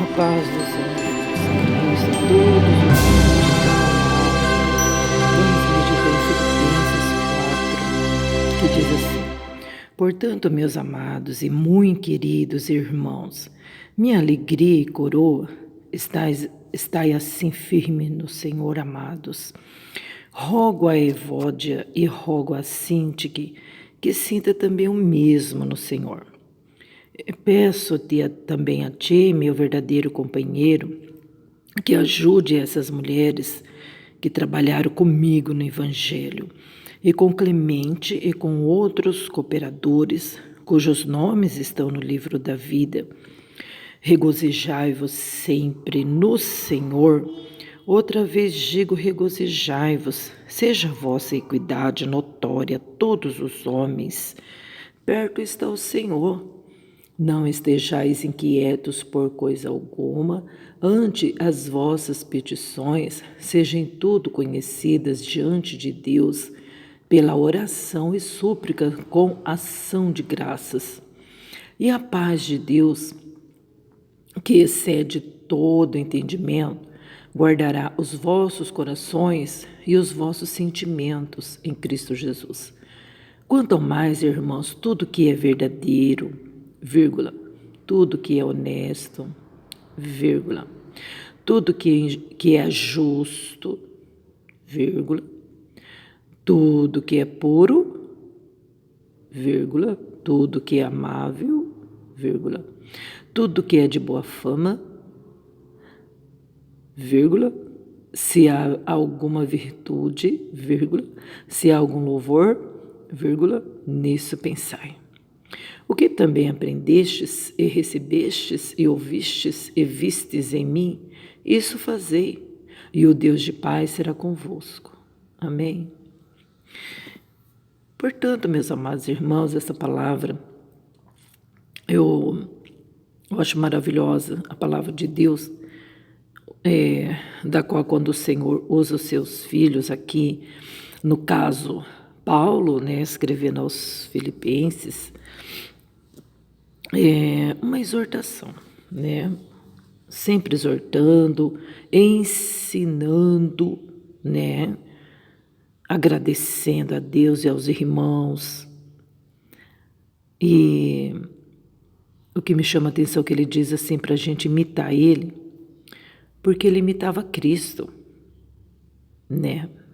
A paz do Senhor Jesus Cristo a todos os irmãos de Filipenses 4, que diz assim: Portanto, meus amados e muito queridos irmãos, minha alegria e coroa, estai assim firme no Senhor, amados. Rogo a Evódia e rogo a Sintique que sinta também o mesmo no Senhor. Peço-te também a ti, meu verdadeiro companheiro, que ajude essas mulheres que trabalharam comigo no Evangelho, e com Clemente e com outros cooperadores, cujos nomes estão no livro da vida. Regozijai-vos sempre no Senhor. Outra vez digo, regozijai-vos, seja a vossa equidade notória a todos os homens. Perto está o Senhor. Não estejais inquietos por coisa alguma, ante as vossas petições sejam tudo conhecidas diante de Deus, pela oração e súplica com ação de graças. E a paz de Deus, que excede todo entendimento, guardará os vossos corações e os vossos sentimentos em Cristo Jesus. Quanto ao mais, irmãos, tudo que é verdadeiro, vírgula, tudo que é honesto, vírgula, tudo que é justo, vírgula, tudo que é puro, vírgula, tudo que é amável, vírgula, tudo que é de boa fama, vírgula, se há alguma virtude, vírgula, se há algum louvor, vírgula, nisso pensai. O que também aprendestes e recebestes e ouvistes e vistes em mim, isso fazei, e o Deus de paz será convosco. Amém. Portanto, meus amados irmãos, essa palavra eu acho maravilhosa, a palavra de Deus, da qual quando o Senhor usa os seus filhos aqui, no caso Paulo, escrevendo aos Filipenses, uma exortação, sempre exortando, ensinando, agradecendo a Deus e aos irmãos. E o que me chama a atenção é que ele diz assim para a gente imitar ele, porque ele imitava Cristo,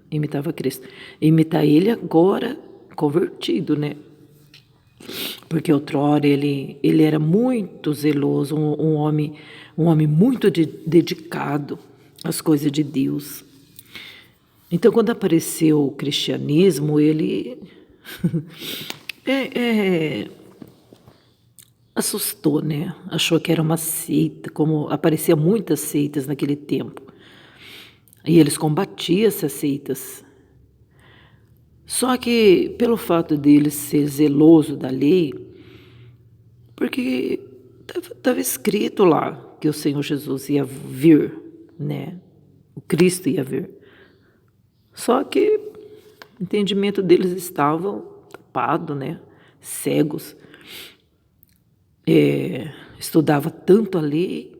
imitava Cristo. Imitar ele agora convertido, porque outrora ele era muito zeloso, um homem muito dedicado às coisas de Deus. Então, quando apareceu o cristianismo, ele assustou, Achou que era uma seita, como aparecia muitas seitas naquele tempo. E eles combatiam essas seitas. Só que, pelo fato dele ser zeloso da lei, porque estava escrito lá que o Senhor Jesus ia vir, O Cristo ia vir. Só que o entendimento deles estava tapado, Cegos. Estudava tanto a lei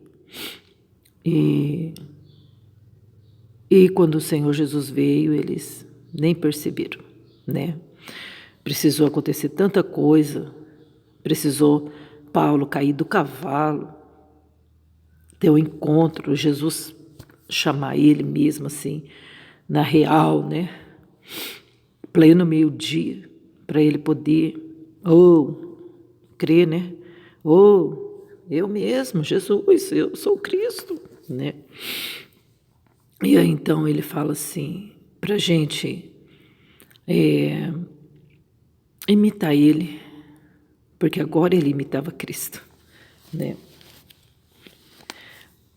e quando o Senhor Jesus veio, eles nem perceberam, Precisou acontecer tanta coisa, precisou Paulo cair do cavalo, ter um encontro, Jesus chamar ele mesmo assim, na real, pleno meio-dia, para ele poder, crer, eu mesmo, Jesus, eu sou Cristo, E aí então ele fala assim, para a gente imitar ele, porque agora ele imitava Cristo,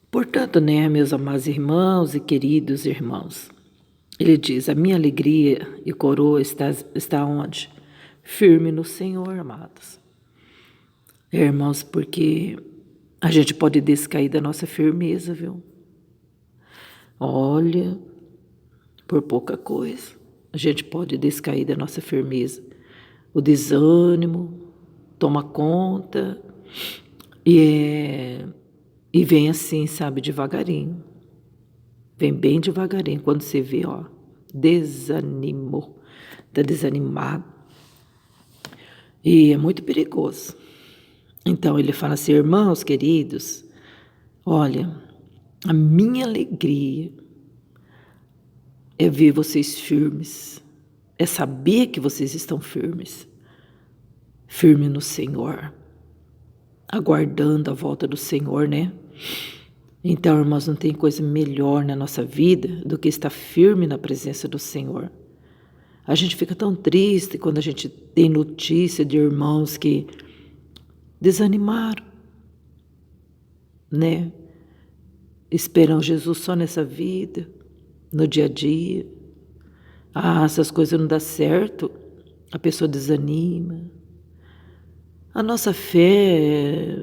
Portanto, meus amados irmãos e queridos irmãos, ele diz, a minha alegria e coroa está onde? Firme no Senhor, amados. Irmãos, porque a gente pode descair da nossa firmeza, viu? Olha, por pouca coisa, a gente pode descair da nossa firmeza. O desânimo toma conta e E vem assim, sabe, devagarinho. Vem bem devagarinho. Quando você vê, ó, desanimou, tá desanimado. E é muito perigoso. Então ele fala assim: irmãos queridos, olha, a minha alegria é ver vocês firmes, é saber que vocês estão firmes, firme no Senhor, aguardando a volta do Senhor, né? Então, irmãos, não tem coisa melhor na nossa vida do que estar firme na presença do Senhor. A gente fica tão triste quando a gente tem notícia de irmãos que desanimaram, né? Esperam Jesus só nessa vida, no dia a dia. Ah, essas coisas não dão certo, a pessoa desanima. A nossa fé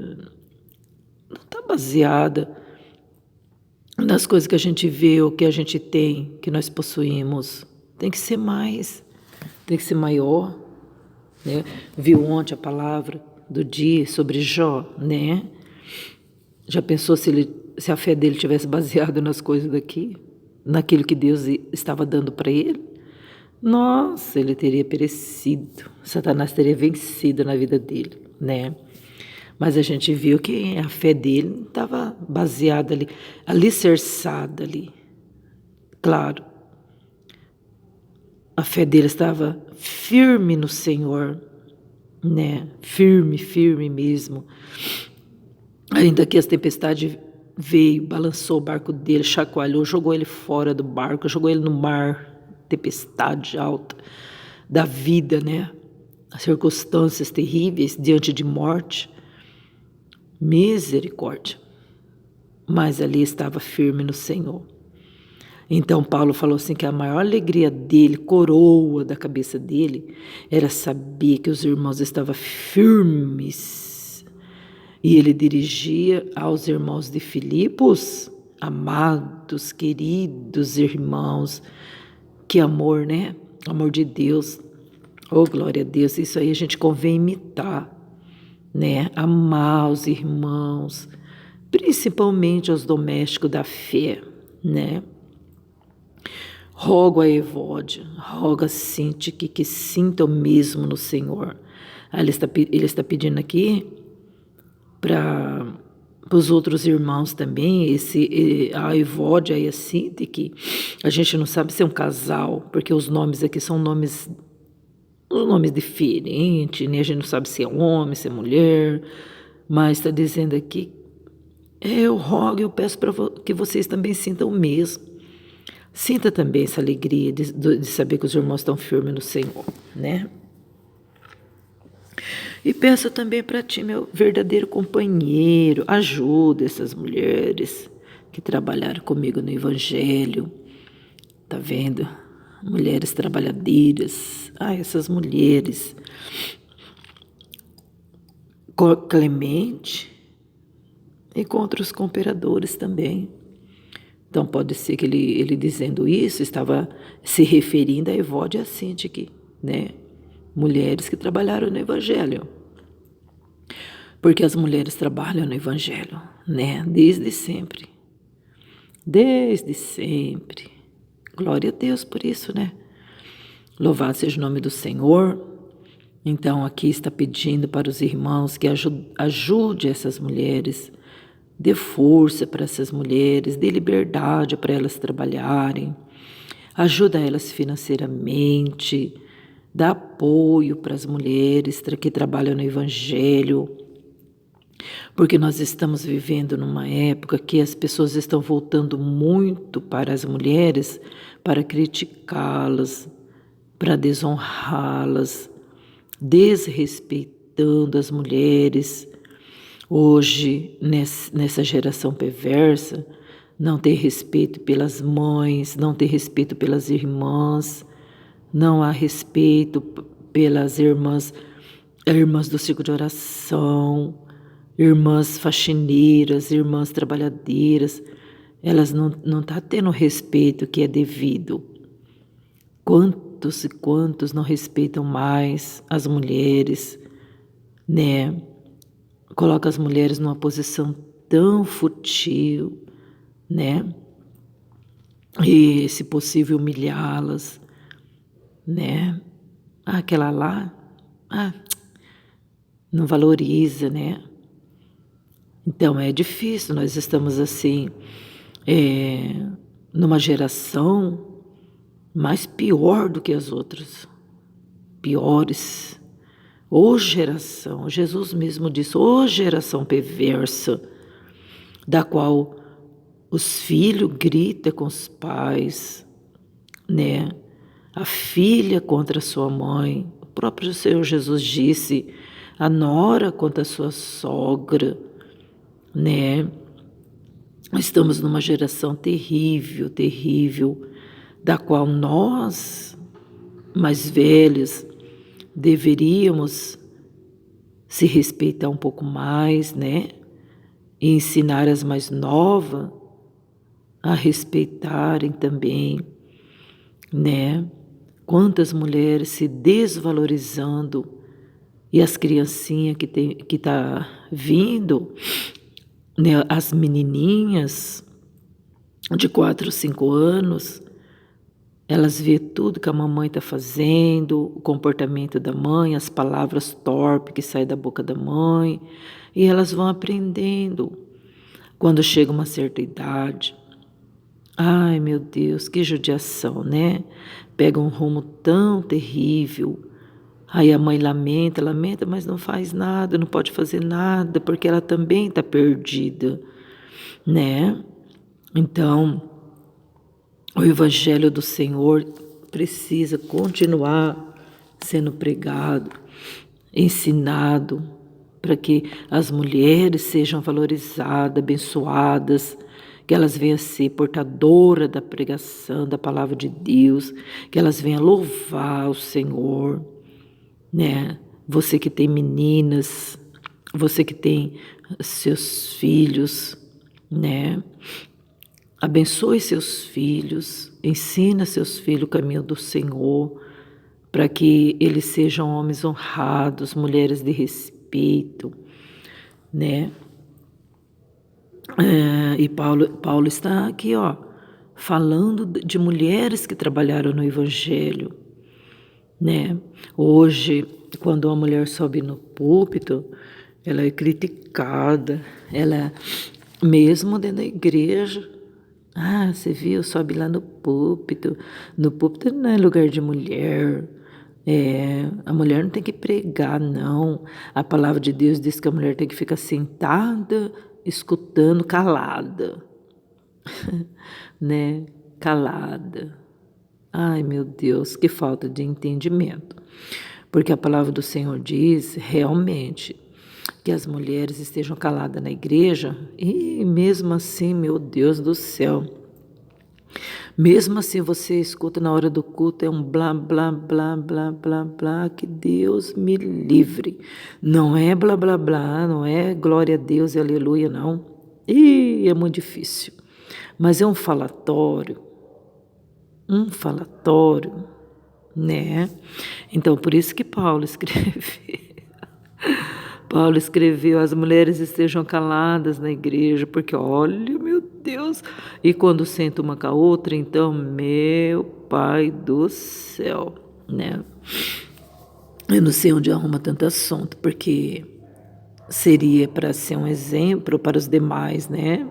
não está baseada nas coisas que a gente vê ou que a gente tem, que nós possuímos. Tem que ser mais, tem que ser maior, né? Viu ontem a palavra do dia sobre Jó, né? Já pensou se a fé dele tivesse baseada nas coisas daqui? Naquilo que Deus estava dando para ele? Nossa, ele teria perecido. Satanás teria vencido na vida dele, né? Mas a gente viu que a fé dele estava baseada ali, alicerçada ali. Claro, a fé dele estava firme no Senhor, né? Firme, firme mesmo. Ainda que as tempestades veio, balançou o barco dele, chacoalhou, jogou ele fora do barco, jogou ele no mar, tempestade alta da vida, né? As circunstâncias terríveis diante de morte. Misericórdia. Mas ali estava firme no Senhor. Então Paulo falou assim que a maior alegria dele, coroa da cabeça dele, era saber que os irmãos estavam firmes. E ele dirigia aos irmãos de Filipos: amados, queridos irmãos, que amor, né? Amor de Deus. Oh, glória a Deus, isso aí a gente convém imitar, né? Amar os irmãos, principalmente os domésticos da fé, né? Rogo a Evódia, rogo a Cíntia que sintam mesmo no Senhor. Ele está pedindo aqui para os outros irmãos também, a Evódia e a Cíntia, que a gente não sabe se é um casal, porque os nomes aqui são nomes diferentes, né? A gente não sabe se é homem, se é mulher, mas está dizendo aqui, eu rogo e eu peço para que vocês também sintam o mesmo. Sinta também essa alegria de saber que os irmãos estão firmes no Senhor, né? E peço também para ti, meu verdadeiro companheiro, ajuda essas mulheres que trabalharam comigo no Evangelho. Tá vendo? Mulheres trabalhadeiras. Essas mulheres. Clemente e contra os cooperadores também. Então pode ser que ele dizendo isso estava se referindo a Evódia e a Cíntia, né? Mulheres que trabalharam no Evangelho. Porque as mulheres trabalham no Evangelho, né? Desde sempre. Desde sempre. Glória a Deus por isso, né? Louvado seja o nome do Senhor. Então aqui está pedindo para os irmãos que ajude essas mulheres, dê força para essas mulheres, dê liberdade para elas trabalharem, ajuda elas financeiramente, dá apoio para as mulheres que trabalham no Evangelho, porque nós estamos vivendo numa época que as pessoas estão voltando muito para as mulheres para criticá-las, para desonrá-las, desrespeitando as mulheres. Hoje, nessa geração perversa, não tem respeito pelas mães, não tem respeito pelas irmãs, não há respeito pelas irmãs do círculo de oração, irmãs faxineiras, irmãs trabalhadeiras. Elas não estão tendo o respeito que é devido. Quantos e quantos não respeitam mais as mulheres, né? Coloca as mulheres numa posição tão fútil, né? E, se possível, humilhá-las, né? Aquela lá, não valoriza, né? Então é difícil, nós estamos assim, numa geração mais pior do que as outras, piores. Ô geração, Jesus mesmo disse, ô geração perversa, da qual os filhos gritam com os pais, né? A filha contra a sua mãe. O próprio Senhor Jesus disse, a nora contra a sua sogra, né? Estamos numa geração terrível, terrível, da qual nós, mais velhos, deveríamos se respeitar um pouco mais, né? E ensinar as mais novas a respeitarem também, né? Quantas mulheres se desvalorizando e as criancinhas que tá vindo, né? As menininhas de 4 ou 5 anos, elas vê tudo que a mamãe está fazendo, o comportamento da mãe, as palavras torpes que saem da boca da mãe, e elas vão aprendendo. Quando chega uma certa idade, ai meu Deus, que judiação, né? Pega um rumo tão terrível. Aí a mãe lamenta, lamenta, mas não faz nada, não pode fazer nada, porque ela também está perdida, né? Então, o Evangelho do Senhor precisa continuar sendo pregado, ensinado, para que as mulheres sejam valorizadas, abençoadas, que elas venham ser portadoras da pregação da palavra de Deus, que elas venham louvar o Senhor, né? Você que tem meninas, você que tem seus filhos, né? Abençoe seus filhos, ensina seus filhos o caminho do Senhor, para que eles sejam homens honrados, mulheres de respeito, né? E Paulo está aqui, ó, falando de mulheres que trabalharam no Evangelho, né? Hoje, quando uma mulher sobe no púlpito, ela é criticada, ela, mesmo dentro da igreja, você viu, sobe lá no púlpito. No púlpito não é lugar de mulher. A mulher não tem que pregar, não. A palavra de Deus diz que a mulher tem que ficar sentada, escutando, calada. Né? Calada. Ai, meu Deus, que falta de entendimento. Porque a palavra do Senhor diz, realmente, que as mulheres estejam caladas na igreja, e mesmo assim, meu Deus do céu, mesmo assim você escuta na hora do culto, é um blá, blá, blá, blá, blá, blá, que Deus me livre. Não é blá, blá, blá, não é glória a Deus e aleluia, não. E é muito difícil. Mas é um falatório, né? Então, por isso que Paulo escreveu, as mulheres estejam caladas na igreja, porque olha, meu Deus, e quando senta uma com a outra, então, meu Pai do céu, né? Eu não sei onde arruma tanto assunto, porque seria para ser um exemplo para os demais, né?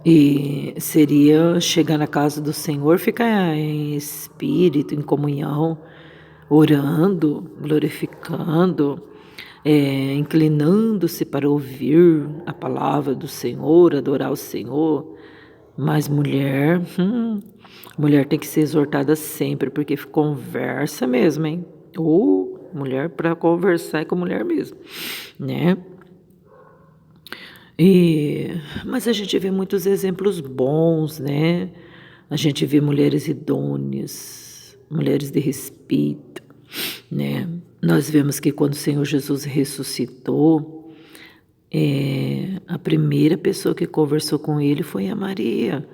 E seria chegar na casa do Senhor, ficar em espírito, em comunhão, orando, glorificando, inclinando-se para ouvir a palavra do Senhor, adorar o Senhor. Mas mulher tem que ser exortada sempre, porque conversa mesmo, hein? Mulher para conversar é com mulher mesmo, né? Mas a gente vê muitos exemplos bons, né? A gente vê mulheres idôneas, mulheres de respeito, né? Nós vemos que quando o Senhor Jesus ressuscitou, a primeira pessoa que conversou com ele foi a Maria,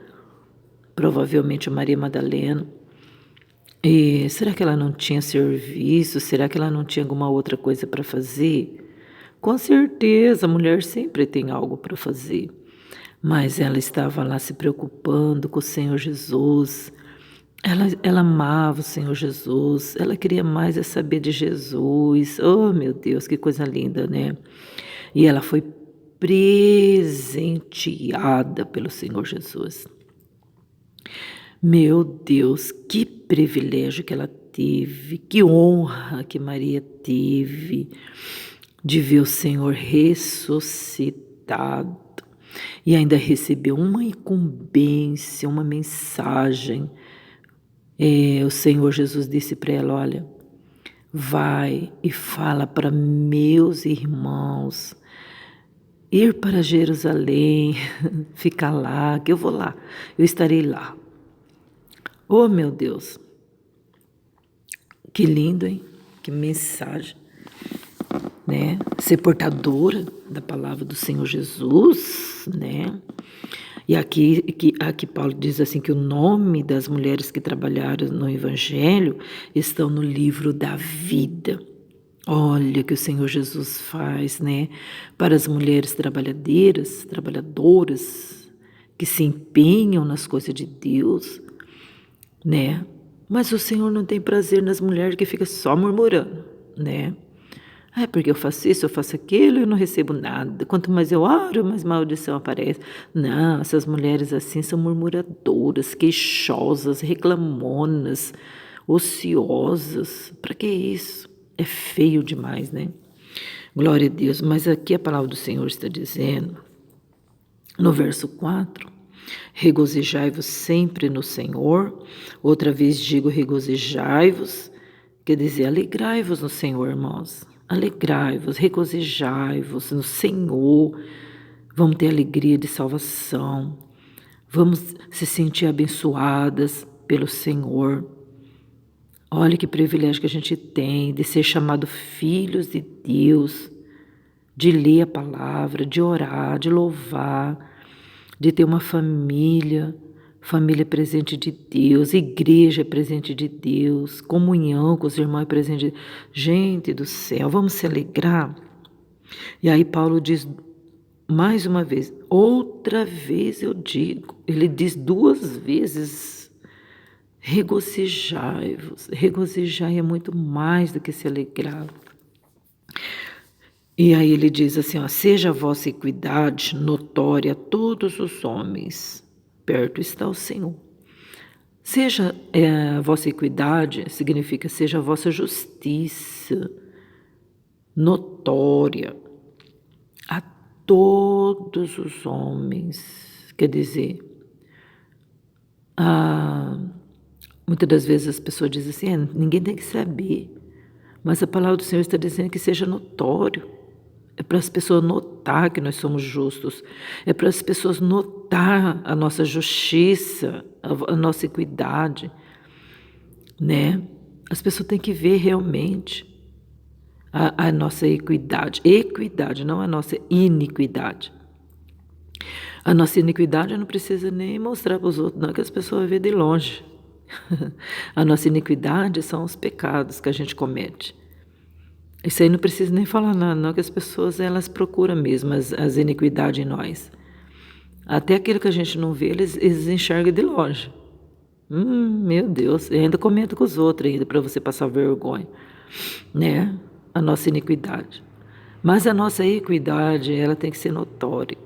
provavelmente a Maria Madalena. E será que ela não tinha serviço? Será que ela não tinha alguma outra coisa para fazer? Com certeza, a mulher sempre tem algo para fazer, mas ela estava lá se preocupando com o Senhor Jesus. Ela amava o Senhor Jesus, ela queria mais é saber de Jesus. Oh, meu Deus, que coisa linda, né? E ela foi presenteada pelo Senhor Jesus. Meu Deus, que privilégio que ela teve, que honra que Maria teve de ver o Senhor ressuscitado e ainda recebeu uma incumbência, uma mensagem. O Senhor Jesus disse para ela: olha, vai e fala para meus irmãos ir para Jerusalém, ficar lá, que eu vou lá, eu estarei lá. Oh, meu Deus, que lindo, hein? Que mensagem, né? Ser portadora da palavra do Senhor Jesus, né? E aqui Paulo diz assim que o nome das mulheres que trabalharam no Evangelho estão no livro da vida. Olha o que o Senhor Jesus faz, né? Para as mulheres trabalhadoras, que se empenham nas coisas de Deus, né? Mas o Senhor não tem prazer nas mulheres que ficam só murmurando, né? É porque eu faço isso, eu faço aquilo e eu não recebo nada. Quanto mais eu oro, mais maldição aparece. Não, essas mulheres assim são murmuradoras, queixosas, reclamonas, ociosas. Para que isso? É feio demais, né? Glória a Deus. Mas aqui a palavra do Senhor está dizendo, no verso 4, regozijai-vos sempre no Senhor. Outra vez digo regozijai-vos, quer dizer, alegrai-vos no Senhor, irmãos. Alegrai-vos, regozijai-vos no Senhor. Vamos ter alegria de salvação. Vamos se sentir abençoadas pelo Senhor. Olha que privilégio que a gente tem de ser chamado filhos de Deus, de ler a palavra, de orar, de louvar, de ter uma família presente de Deus, igreja presente de Deus, comunhão com os irmãos presente de Deus. Gente do céu, vamos se alegrar. E aí Paulo diz mais uma vez, outra vez eu digo, ele diz 2 vezes, regozijai-vos. Regozijai é muito mais do que se alegrar. E aí ele diz assim, ó, seja a vossa equidade notória a todos os homens, perto está o Senhor. Seja a vossa equidade, significa seja a vossa justiça notória a todos os homens. Quer dizer, muitas das vezes as pessoas dizem assim, ninguém tem que saber, mas a palavra do Senhor está dizendo que seja notório. É para as pessoas notar que nós somos justos. É para as pessoas notar a nossa justiça, a nossa equidade, né? As pessoas têm que ver realmente a nossa equidade. Equidade, não a nossa iniquidade. A nossa iniquidade não precisa nem mostrar para os outros, não, que as pessoas vão ver de longe. A nossa iniquidade são os pecados que a gente comete. Isso aí não precisa nem falar nada, não, que as pessoas elas procuram mesmo as iniquidades em nós. Até aquilo que a gente não vê, eles enxergam de longe. Meu Deus, e ainda comenta com os outros ainda para você passar vergonha, né? A nossa iniquidade. Mas a nossa equidade, ela tem que ser notória,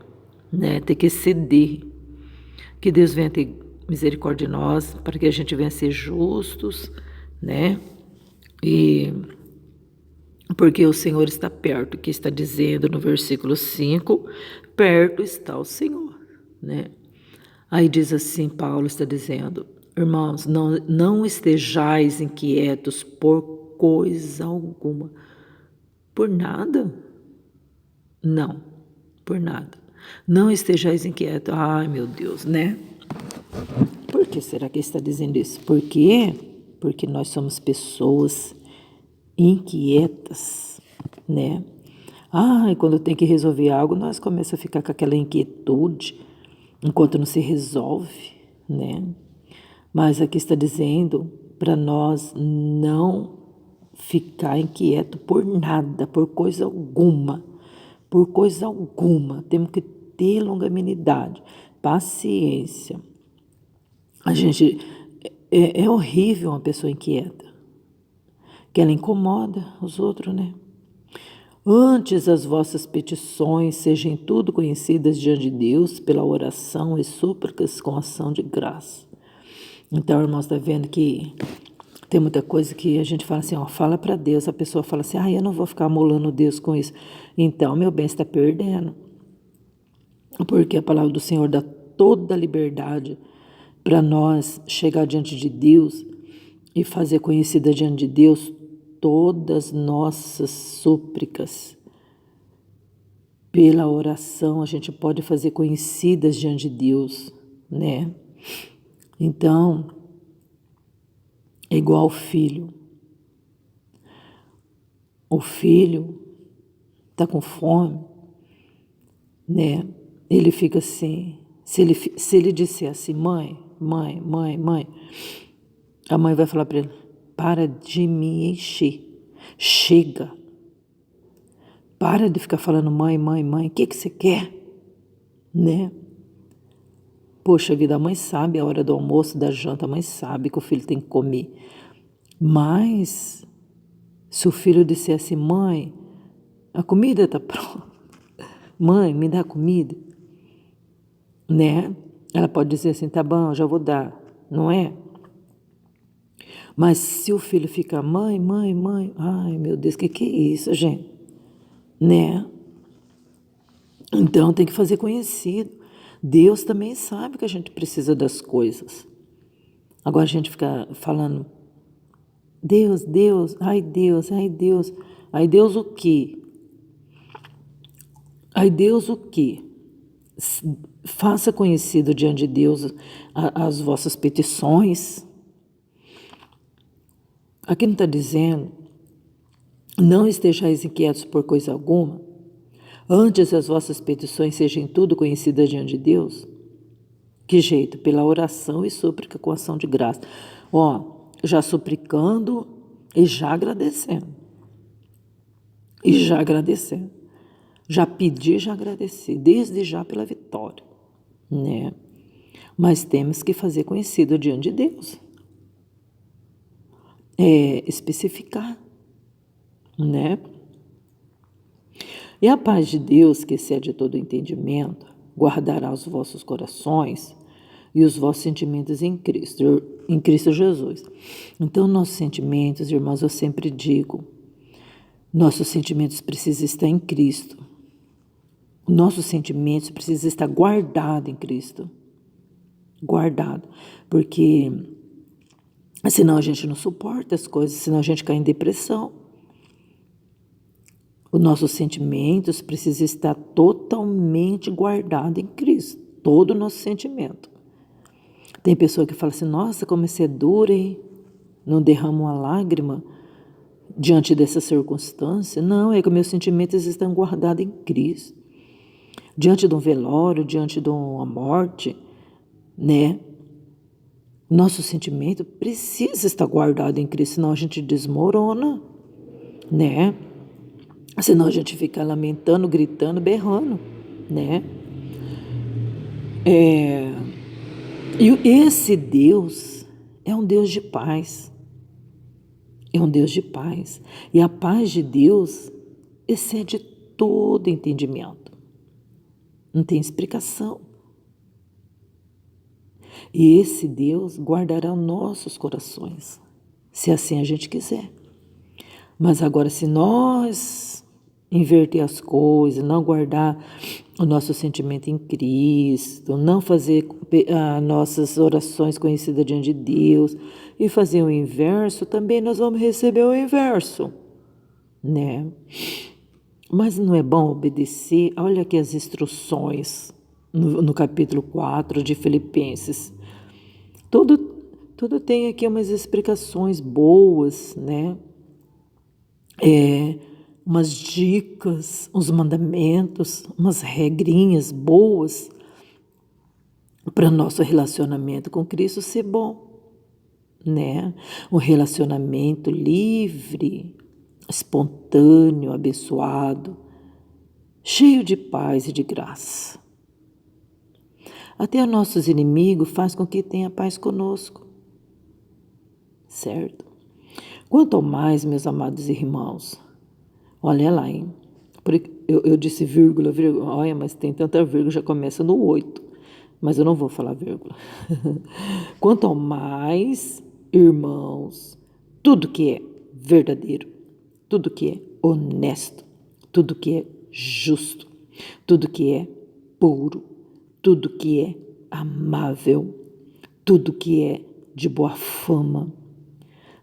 né? Tem que exceder. Que Deus venha ter misericórdia de nós, para que a gente venha ser justos, né? Porque o Senhor está perto, que está dizendo no versículo 5, perto está o Senhor, né? Aí diz assim, Paulo está dizendo, irmãos, não estejais inquietos por coisa alguma. Por nada? Não, por nada. Não estejais inquietos. Ai, meu Deus, né? Por que será que ele está dizendo isso? Por quê? Porque nós somos pessoas inquietas, né? E quando tem que resolver algo, nós começamos a ficar com aquela inquietude, enquanto não se resolve, né? Mas aqui está dizendo para nós não ficar inquieto por nada, por coisa alguma. por coisa alguma. Temos que ter longanimidade, paciência. A gente é horrível uma pessoa inquieta, que ela incomoda os outros, né? Antes as vossas petições sejam tudo conhecidas diante de Deus pela oração e súplicas com ação de graça. Então, irmãos, está vendo que tem muita coisa que a gente fala assim, ó, fala para Deus, a pessoa fala assim, eu não vou ficar molando Deus com isso. Então, meu bem, você está perdendo. Porque a palavra do Senhor dá toda a liberdade para nós chegar diante de Deus e fazer conhecida diante de Deus todas nossas súplicas. Pela oração a gente pode fazer conhecidas diante de Deus, né? Então, é igual o filho. O filho está com fome, né? Ele fica assim, se ele disser assim, mãe, a mãe vai falar para ele, para de me encher, chega. Para de ficar falando mãe, o que você quer? Né? Poxa vida, a mãe sabe a hora do almoço, da janta, a mãe sabe que o filho tem que comer. Mas, se o filho disser assim, mãe, a comida está pronta, mãe, me dá comida, né? Ela pode dizer assim, tá bom, eu já vou dar, não é? Mas se o filho fica, mãe, ai meu Deus, que é isso, gente? Né? Então tem que fazer conhecido. Deus também sabe que a gente precisa das coisas. Agora a gente fica falando, Deus, ai Deus, ai Deus o quê? Ai Deus o quê? Faça conhecido diante de Deus as vossas petições. Aqui não está dizendo, não estejais inquietos por coisa alguma, antes as vossas petições sejam tudo conhecidas diante de Deus. Que jeito? Pela oração e súplica com ação de graça. Já suplicando e já agradecendo. Já pedi, já agradeci, desde já pela vitória, né? Mas temos que fazer conhecido diante de Deus. Especificar, né? E a paz de Deus, que excede todo entendimento, guardará os vossos corações e os vossos sentimentos em Cristo Jesus. Então, nossos sentimentos, irmãos, eu sempre digo, nossos sentimentos precisam estar em Cristo. Nossos sentimentos precisam estar guardados em Cristo. Guardado. Porque senão a gente não suporta as coisas, senão a gente cai em depressão. Os nossos sentimentos precisam estar totalmente guardados em Cristo. Todo o nosso sentimento. Tem pessoa que fala assim, nossa, como você é dura, hein? Não derrama uma lágrima diante dessa circunstância. Não, é que meus sentimentos estão guardados em Cristo. Diante de um velório, diante de uma morte, né? Nosso sentimento precisa estar guardado em Cristo, senão a gente desmorona, né? Senão a gente fica lamentando, gritando, berrando, né? E esse Deus é um Deus de paz. É um Deus de paz. E a paz de Deus excede todo entendimento. Não tem explicação. E esse Deus guardará nossos corações, se assim a gente quiser. Mas agora, se nós inverter as coisas, não guardar o nosso sentimento em Cristo, não fazer nossas orações conhecidas diante de Deus e fazer o inverso, também nós vamos receber o inverso, né? Mas não é bom obedecer? Olha aqui as instruções no capítulo 4 de Filipenses. Tudo tem aqui umas explicações boas, né? Umas dicas, uns mandamentos, umas regrinhas boas para nosso relacionamento com Cristo ser bom, né? Um relacionamento livre, espontâneo, abençoado, cheio de paz e de graça. Até os nossos inimigos faz com que tenha paz conosco, certo? Quanto mais, meus amados irmãos, olha lá, hein? Eu disse vírgula, olha, mas tem tanta vírgula, já começa no 8, mas eu não vou falar vírgula. Quanto ao mais, irmãos, tudo que é verdadeiro, tudo que é honesto, tudo que é justo, tudo que é puro, tudo que é amável, tudo que é de boa fama.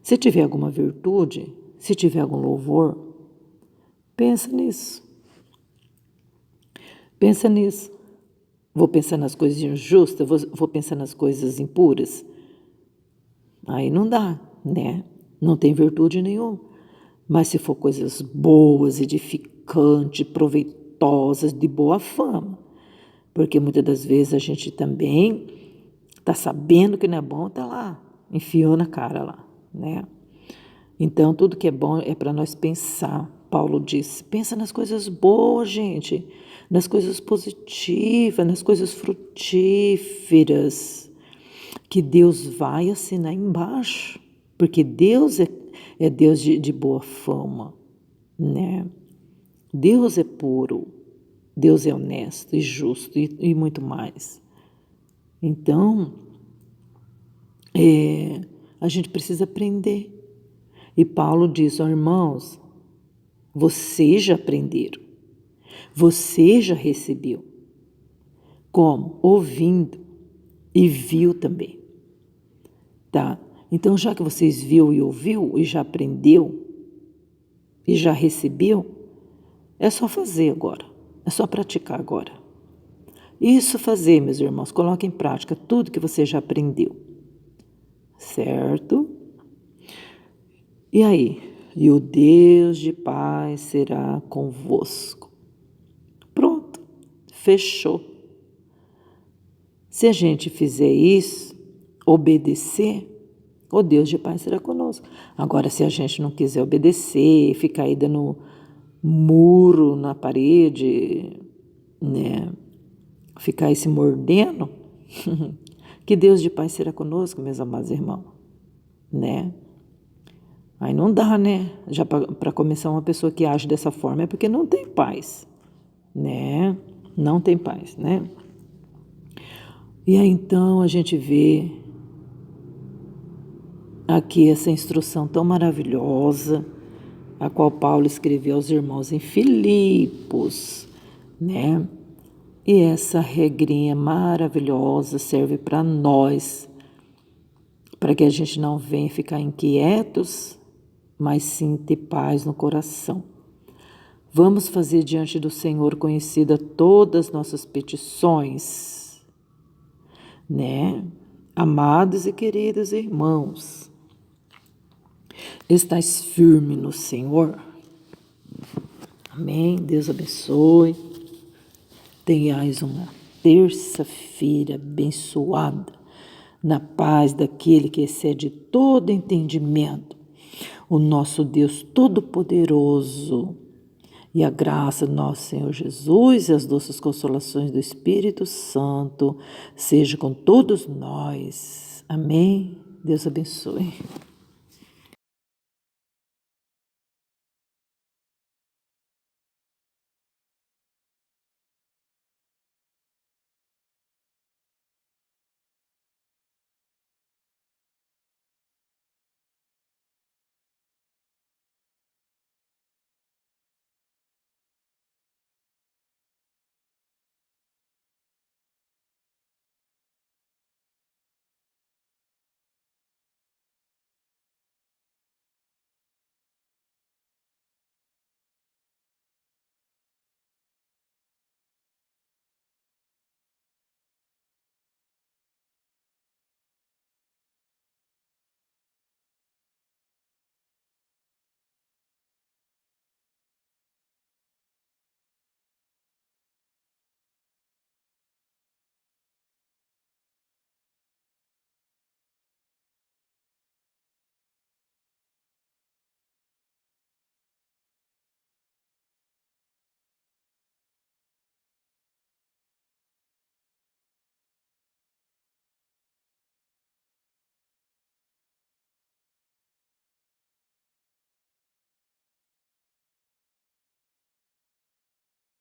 Se tiver alguma virtude, se tiver algum louvor, pensa nisso. Pensa nisso. Vou pensar nas coisas injustas, vou pensar nas coisas impuras. Aí não dá, né? Não tem virtude nenhuma. Mas se for coisas boas, edificantes, proveitosas, de boa fama, porque muitas das vezes a gente também está sabendo que não é bom, está lá, enfiando a cara lá, né? Então, tudo que é bom é para nós pensar. Paulo disse, pensa nas coisas boas, gente, nas coisas positivas, nas coisas frutíferas, que Deus vai assinar embaixo, porque Deus é Deus de boa fama, né? Deus é puro, Deus é honesto e justo e muito mais. Então, a gente precisa aprender. E Paulo diz, irmãos, vocês já aprenderam, você já recebeu. Como? Ouvindo e viu também. Tá? Então, já que vocês viu e ouviu e já aprendeu e já recebeu, é só fazer agora, é só praticar agora. Isso fazer, meus irmãos, coloque em prática tudo que você já aprendeu, certo? E aí? E o Deus de paz será convosco. Pronto, fechou. Se a gente fizer isso, obedecer, o Deus de paz será conosco. Agora, se a gente não quiser obedecer, ficar aí dando muro na parede, né? Ficar aí se mordendo, que Deus de paz será conosco, meus amados irmãos, né? Aí não dá, né? Já para começar, uma pessoa que age dessa forma é porque não tem paz, né? Não tem paz, né? E aí então a gente vê aqui essa instrução tão maravilhosa, a qual Paulo escreveu aos irmãos em Filipos, né? E essa regrinha maravilhosa serve para nós, para que a gente não venha ficar inquietos, mas sim ter paz no coração. Vamos fazer diante do Senhor conhecida todas as nossas petições, né? Amados e queridos irmãos, estais firme no Senhor? Amém? Deus abençoe. Tenhais uma terça-feira abençoada, na paz daquele que excede todo entendimento, o nosso Deus Todo-Poderoso, e a graça do nosso Senhor Jesus e as doces consolações do Espírito Santo seja com todos nós. Amém? Deus abençoe.